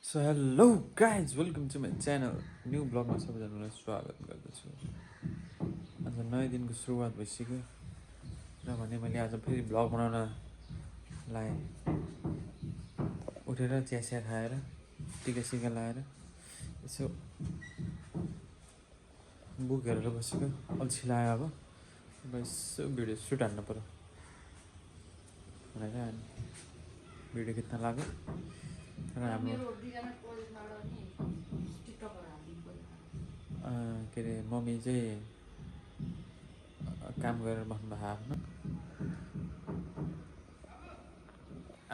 So hello guys welcome to my channel new ब्लगमा सबैजनालाई स्वागत गर्दछु। आज नयाँ दिनको सुरुवात भइसक्यो किनभने मैले आज फेरि ब्लग बनाउन लाएँ। उठेर चिया खाएर टिका लाएर यसो बुक हेरेर बसेको अल्छी लाग्यो। अब यसो भिडियो सुट हान्नु पऱ्यो भनेर अनि भिडियो खिच्न लाग्यो। र हाम्रो के अरे मम्मी चाहिँ काम गरेर बस्नुभएको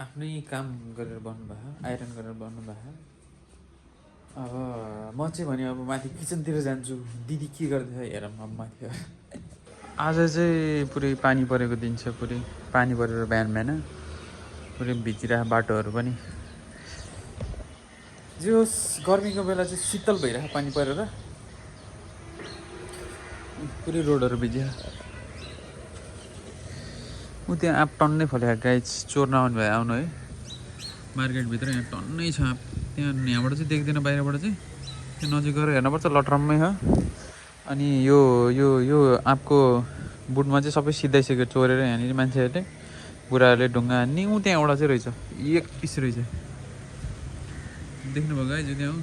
आफ्नै काम गरेर बस्नुभएको आइरन गरेर बस्नुभएको। अब म चाहिँ भने अब माथि किचनतिर जान्छु दिदी के गर्दैछ हेरौँ अब माथि। आज चाहिँ पुरै पानी परेको दिन छ। पुरै पानी परेर बिहान पुरै भिजिरहेको बाटोहरू पनि जे होस् गर्मीको बेला चाहिँ शीतल भइरहेको पानी परेर पुरै रोडहरू भिज्यो। ऊ त्यहाँ आँप टन्नै फलेको गाइज चोर्न आउनु भयो आउनु है। मार्केटभित्र यहाँ टन्नै छ आँप। यहाँबाट चाहिँ देख्दैन बाहिरबाट चाहिँ त्यो नजिक गएर हेर्नुपर्छ लटरम्मै हो। अनि यो यो यो आँपको बुटमा चाहिँ सबै सिधाइसक्यो चोरेर यहाँनिर मान्छेहरूले बुढाहरूले ढुङ्गा हान्ने। ऊ त्यहाँ एउटा चाहिँ रहेछ एक पिस रहेछ देख्नुभयो गाइज त्यहाँ हो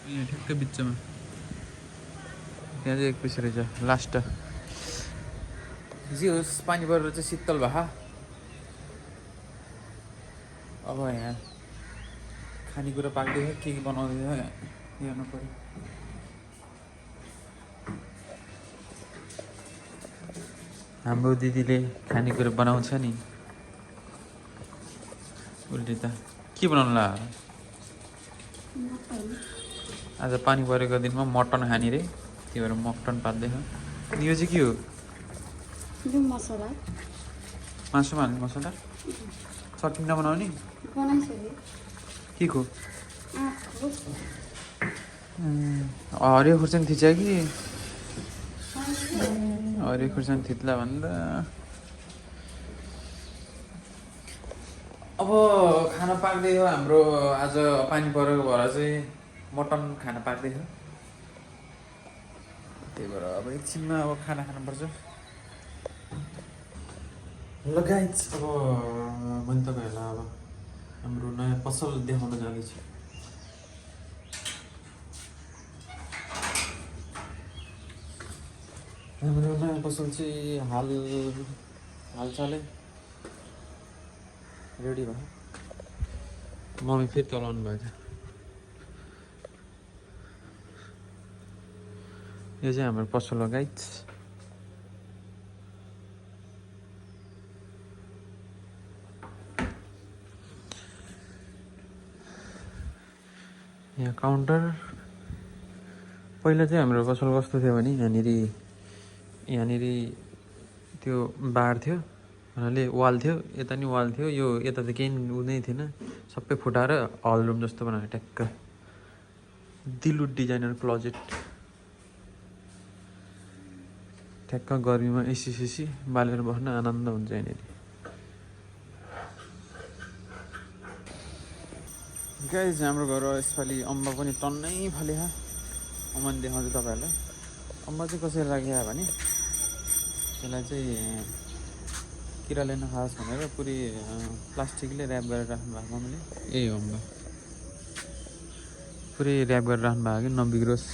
यहाँ ठ्याक्कै बिचमा त्यहाँ चाहिँ एक पिस रहेछ लास्ट। जे होस् पानी परेर चाहिँ शीतल भयो। अब यहाँ खानेकुरा पाक्दैछ के बनाउँदैछ हेर्नु पऱ्यो। हाम्रो दिदीले खानेकुरा बनाउँछ नि उसले त के बनाउनु लाग्यो आज पानी परेको दिनमा मटन खाने रे त्यही भएर मटन पाल्दैछ। यो चाहिँ के हो मासुमा हाल्ने मसला चटनी नबनाउने के को हरियो खुर्सानी थिच्छ कि हरियो खुर्सानी थिच्ला भन्दा अब खाना पाक्दै हो हाम्रो। आज पानी परेको भएर चाहिँ मटन खाना पाक्दैछ त्यही भएर अब एकछिनमा अब खाना खानुपर्छ। ल गाइज अब मैले तपाईँहरूलाई अब हाम्रो नयाँ पसल देखाउन जाँदैछु। हाम्रो नयाँ पसल चाहिँ हालचालै रेडी भयो। मम्मी फेरि तलाउनु भएको छ। यो चाहिँ हाम्रो पसल हो गाइज। यहाँ काउन्टर पहिला चाहिँ हाम्रो पसल कस्तो थियो भने यहाँनिर त्यो बार थियो भन्नाले वाल थियो यता नि वाल थियो। यो यता त केही उ नै थिएन सबै फुटाएर हल रुम जस्तो बनायो ट्याक्क दिलुट डिजाइनर क्लोजेट ठ्याक्क गर्मीमा एसी बालेर बस्न आनन्द हुन्छ यहाँनिर। गाइज हाम्रो घर यसपालि अम्बा पनि टन्नै फल्यो। अम्बा देखाउँछु तपाईँहरूलाई। अम्बा चाहिँ कसरी राख्यो भने त्यसलाई चाहिँ किराले नखाओस् भनेर पुरै प्लास्टिकले ऱ्याप गरेर राख्नु भएको मम्मीले। यही हो अम्बा पुरै ऱ्याप गरेर राख्नु भएको कि नबिग्रोस्।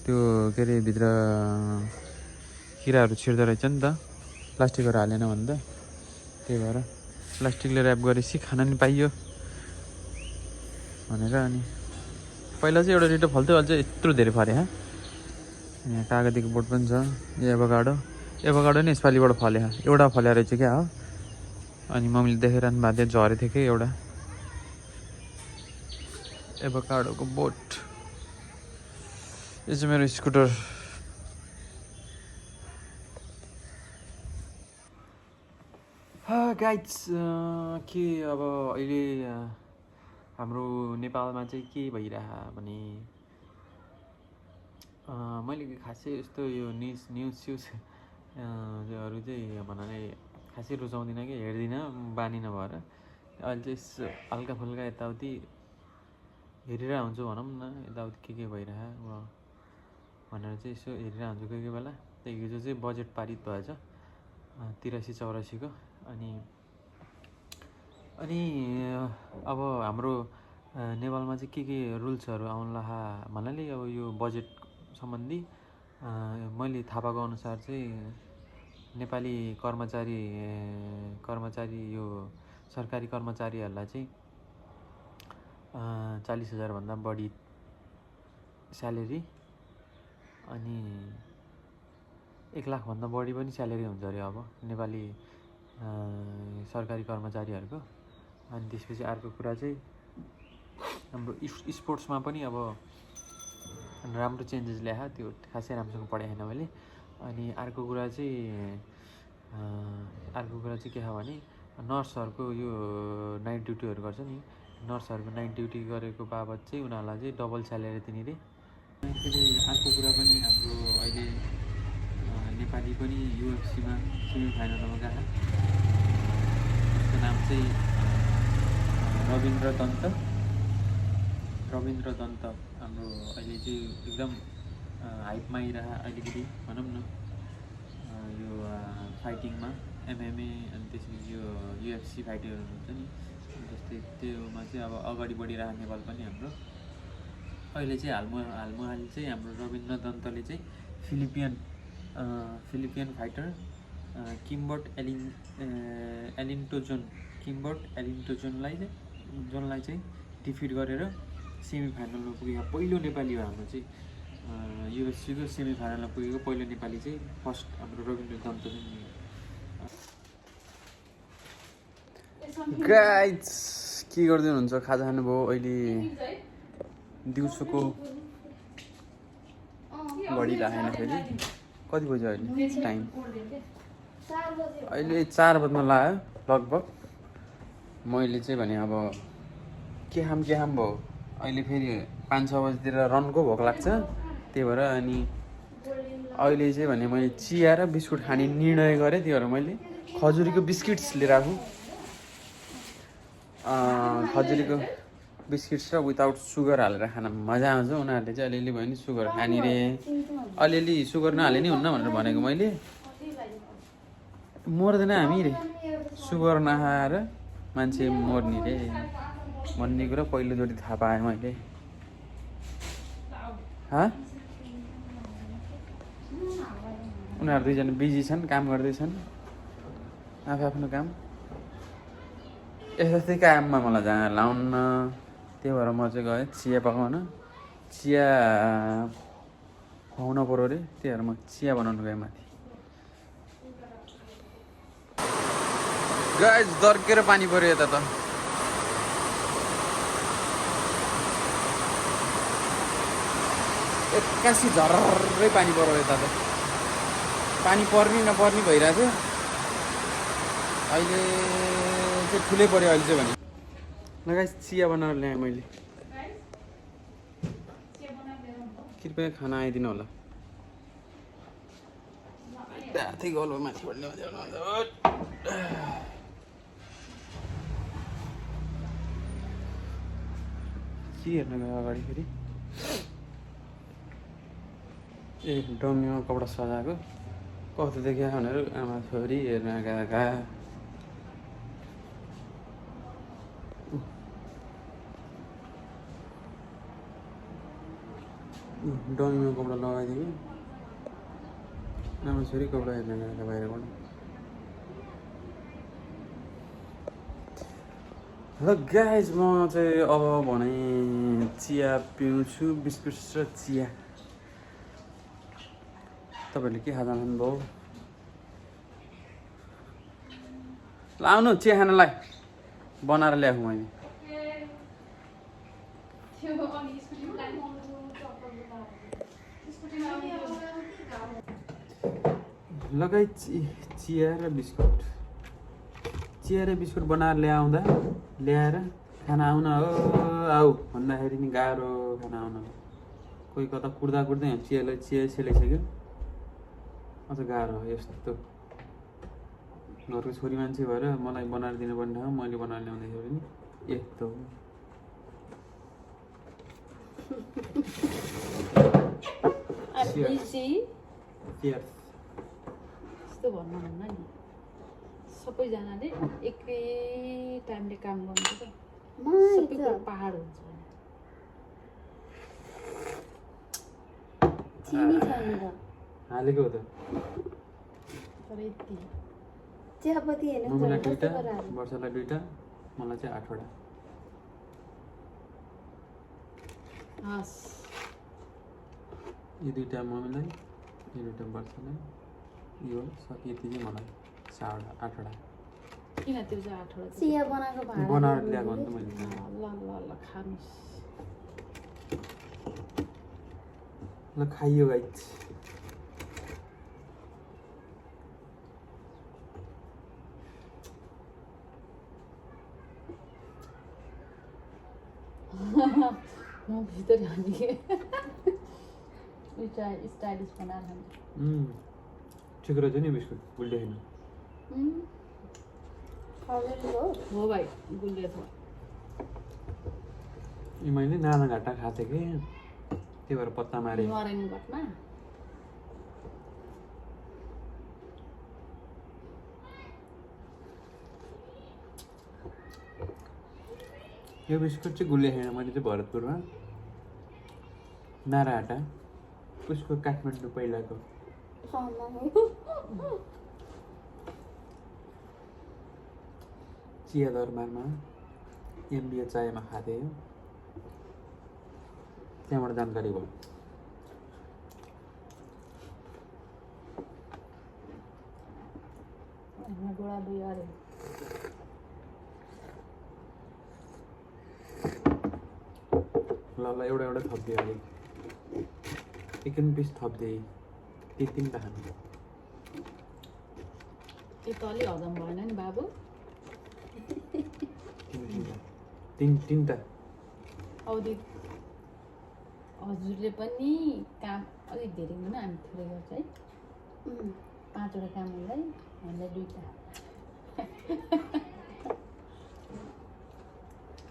त्यो के अरे भित्र किराहरू छिर्दो रहेछ नि त प्लास्टिकहरू हालेन भने त त्यही भएर प्लास्टिकले ऱ्याप गरेपछि खाना नि पाइयो भनेर। अनि पहिला चाहिँ एउटा रिटो फल्थ्यो अहिले चाहिँ यत्रो धेरै फल्यो। यहाँ कागतीको बोट पनि छ। एभोकाडो नि यसपालिबाट फल्यो एउटा फल्या रहेछ क्या हो। अनि मम्मीले देखाइरहनु भएको थियो झरेको थियो कि एउटा एभोकाडोको बोट। यो चाहिँ मेरो स्कुटर। गाइज के अब अहिले हाम्रो नेपालमा चाहिँ के भइरह भने मैले खासै यस्तो यो न्युजहरू चाहिँ भन्नाले खासै रुचाउँदिनँ कि हेर्दिनँ बानी नभएर। अहिले चाहिँ हल्का फुल्का यताउति हेरेर हुन्छु भनौँ न, यताउति के भइरहेको भनेर चाहिँ यसो हेरेर हुन्छु कोही बेला। त्यही हिजो चाहिँ बजेट पारित भएछ 83-84 को। अनि अब हाम्रो नेपालमा चाहिँ के रुल्सहरू आउला भन्नाले अब यो बजेट सम्बन्धी मैले थाहा पाएको अनुसार चाहिँ नेपाली कर्मचारी यो सरकारी कर्मचारीहरूलाई चाहिँ 40,000 भन्दा बढी स्यालेरी अनि 1 लाख भन्दा बढी पनि स्यालेरी हुन्छ अरे अब नेपाली सरकारी कर्मचारीहरूको। अनि त्यसपछि अर्को कुरा चाहिँ हाम्रो स्पोर्ट्समा पनि अब राम्रो चेन्जेस ल्यायो, त्यो खासै राम्रोसँग पढाएको छैन मैले। अनि अर्को कुरा चाहिँ के हो भने नर्सहरूको यो नाइट ड्युटीहरू गर्छ नि, नर्सहरूको नाइट ड्युटी गरेको बाबत चाहिँ उनीहरूलाई चाहिँ डबल स्यालेरी दिने रे। फेरि अर्को कुरा पनि हाम्रो अहिले नेपाली पनि युएफसीमा सेमी फाइनलमा गएको, उसको नाम चाहिँ रविन्द्र दन्त हाम्रो अहिले चाहिँ एकदम हाइपमा आइरह अलिकति भनौँ न यो फाइटिङमा MMA अनि त्यसपछि यो युएफसी फाइटरहरू हुन्छ नि, जस्तै त्योमा चाहिँ अब अगाडि बढिरहेको नेपाल पनि हाम्रो। अहिले चाहिँ हालमुहाल चाहिँ हाम्रो रविन्द्र दन्तले चाहिँ फिलिपियन फाइटर किम्बर्ट एलिन्टोजनलाई चाहिँ डिफिट गरेर सेमी फाइनलमा पुगेको पहिलो नेपाली हो हाम्रो चाहिँ। युएफसीको सेमी फाइनलमा पुगेको पहिलो नेपाली चाहिँ फर्स्ट हाम्रो रविन्द्र दन्त चाहिँ। गाइज के गर्दै हुनुहुन्छ? खाजा खानुभयो? अहिले दिउँसोको बढी लागेन, फेरि कति बज्यो अहिले टाइम? अहिले 4 बज्न लाग्यो लगभग। मैले चाहिँ भने अब के खाम भयो, अहिले फेरि 5-6 बजीतिर रनको भोक लाग्छ, त्यही भएर। अनि अहिले चाहिँ भने मैले चिया र बिस्कुट खाने निर्णय गरेँ, त्यही भएर मैले खजुरीको बिस्किट्स लिएर आएको। खजुरीको बिस्किट्स र विदाउट सुगर हालेर खान मजा आउँछ। उनीहरूले चाहिँ अलिअलि भयो नि सुगर खाने रे, अलिअलि सुगर नहाले नि हुन्न भनेर भनेको मैले। मर्दैन हामी रे सुगर नखाएर, मान्छे मर्ने रे भन्ने कुरा पहिलोचोटि थाहा पाएँ मैले। उनीहरू दुईजना बिजी छन्, काम गर्दैछन् आफ्नो काम। यस्तै काममा मलाई जहाँ लाउन्न, त्यही भएर म चाहिँ गएँ चिया पकाउन। चिया खुवाउन पऱ्यो अरे, त्यही भएर म चिया बनाउनु गएँ माथि। गाइस दर्केर पानी पऱ्यो यता त। एक्कासी झर्रै पानी पऱ्यो यता त। पानी पर्ने नपर्ने भइरहेको थियो, अहिले चाहिँ ठुलै पऱ्यो अहिले चाहिँ भने। ल गाइस चिया बनाएर ल्याएँ मैले, कृपया खाना आइदिनु होला। त्यही गलो माथिबाट के हेर्नु गयो अगाडि फेरि? ए डमीमा कपडा सजाएको कस्तो देखियो भनेर आमा छोरी हेर्न गएका। डमीमा कपडा लगाइदियो, आमा छोरी कपडा हेर्न गएका बाहिरबाट। र गाइज म चाहिँ अब भने चिया पिउँछु, बिस्कुट र चिया। तपाईँहरूले के खाजा खानुभयो? लाउनु चिया खानलाई बनाएर ल्याएको मैले। लगाइ चिया र बिस्कुट बनाएर ल्याएर खाना आउन हो आऊ भन्दाखेरि नि गाह्रो खाना आउन। कोही कता कुर्दा चिया सेलाइसक्यो, अझ गाह्रो यस्तो। घरको छोरी मान्छे भएर मलाई बनाएर दिनुपर्ने ठाउँ मैले बनाएर ल्याउँदाखेरि पनि यस्तो I'm busy. Cheers. यस्तो भन्नुहुन्न नि सबैजनाले एकै टाइमले काम गर्नुपर्छ सबै कुरो पहाड हुन्छ चिनी छैन त हालेको हो त तर यति चियापत्ती हेर्नु मम्मीलाई 2टा वर्षलाई 2टा मलाई चाहिँ 8वटा हस् यी 2टा मम्मीलाई यी 2टा वर्षलाई यो सके यति चाहिँ मलाई 8वटा किन त्यो चाहिँ 8वटा चिया बनाएको भाडा बनाएर ल्याएको हो नि त मैले ल खानुस् ल खाइयो गाइस म भित्र हानि उता स्टाइलिस बनाएर खानु ठिक रहेछ नि बिस्कुट गुल्डे होइन हो भाइ गुल्ले छ मैले नाना घाटा खाएको थिएँ कि त्यही भएर पत्ता मारे मरेन घटमा यो बिस्कुट चाहिँ गुल्ले खाएन मैले चाहिँ भरतपुरमा नाराहाटा उसको काठमाडौँ पहिलाको चिया दरबारमा एमबिए चायमा खाएको थिएँ त्यहाँबाट जानकारी भयो गोडा दुई अरे ल एउटा थपिदियो अलिक चिकन पिस थपिदिए ती 3टा खानु त्यो त अलि हजम भएन नि बाबु तीनटा औधी हजुरले पनि काम अलिक धेरै हुन हामी थोरै गर्छ है 5वटा काम हुँदै हामीलाई 2टा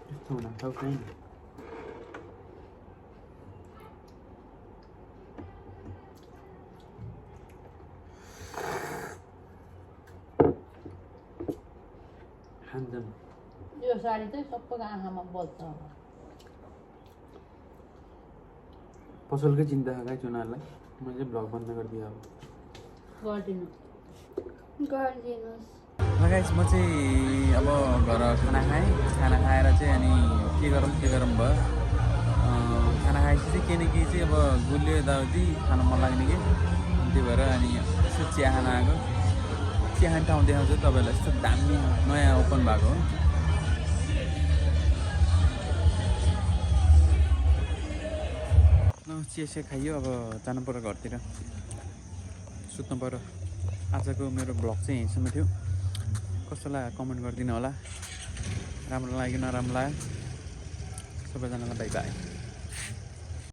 यस्तो हुन सक्छ नि खान्छन् यो साडी चाहिँ सबैको आँखामा बल्छ पसलकै चिन्ता गाइस उनीहरूलाई मैले चाहिँ भ्लग बन्द गरिदिएँ अब गरिदिनुहोस् गाइस म चाहिँ अब घर खाना खाएँ खाना खाएर चाहिँ अनि के गरौँ भयो खाना खाएपछि चाहिँ केही न केही चाहिँ अब गुलियो यताउति खान मन लाग्ने कि त्यही भएर अनि यसो चिया खान आएको चिया खाने ठाउँ देखाउँछु तपाईँहरूलाई यस्तो दामी नयाँ ओपन भएको हो चिया खाइयो अब जानु पर्यो घरतिर सुत्नु पर्यो आजको मेरो भ्लग चाहिँ यहीँसम्म थियो कस्तो लाग्यो कमेन्ट गरिदिनु होला राम्रो लाग्यो नराम्रो लाग्यो सबैजनालाई बाई बाई